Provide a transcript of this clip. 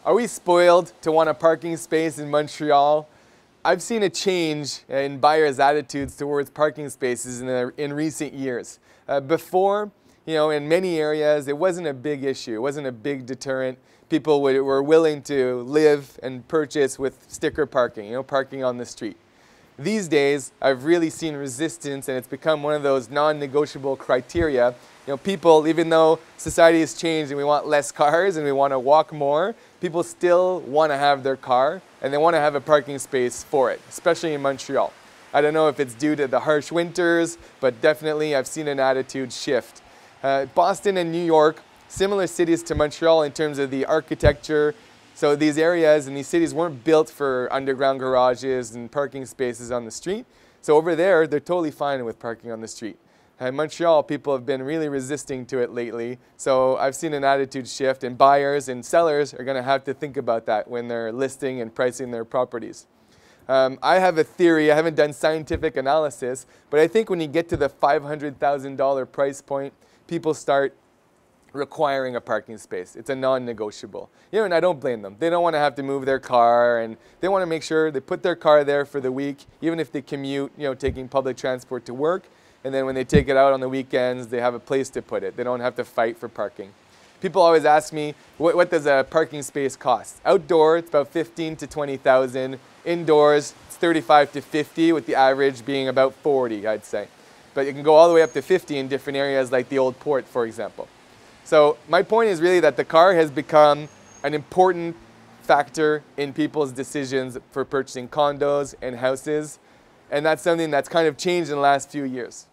Are we spoiled to want a parking space in Montreal? I've seen a change in buyers' attitudes towards parking spaces in recent years. Before, in many areas, it wasn't a big issue. It wasn't a big deterrent. People were willing to live and purchase with sticker parking, parking on the street. These days, I've really seen resistance, and it's become one of those non-negotiable criteria. People, even though society has changed and we want less cars and we want to walk more, people still want to have their car and they want to have a parking space for it, especially in Montreal. I don't know if it's due to the harsh winters, but definitely I've seen an attitude shift. Boston and New York, similar cities to Montreal in terms of the architecture. So these areas and these cities weren't built for underground garages and parking spaces on the street. So over there, they're totally fine with parking on the street. In Montreal, people have been really resisting to it lately. So I've seen an attitude shift, and buyers and sellers are going to have to think about that when they're listing and pricing their properties. I have a theory. I haven't done scientific analysis, but I think when you get to the $500,000 price point, people start requiring a parking space. It's a non-negotiable. And I don't blame them. They don't want to have to move their car, and they want to make sure they put their car there for the week, even if they commute, taking public transport to work. And then when they take it out on the weekends, they have a place to put it. They don't have to fight for parking. People always ask me, what does a parking space cost? Outdoor, it's about $15,000 to $20,000. Indoors, it's $35,000 to $50,000, with the average being about $40,000, I'd say. But it can go all the way up to $50,000 in different areas like the Old Port, for example. So my point is really that the car has become an important factor in people's decisions for purchasing condos and houses. And that's something that's kind of changed in the last few years.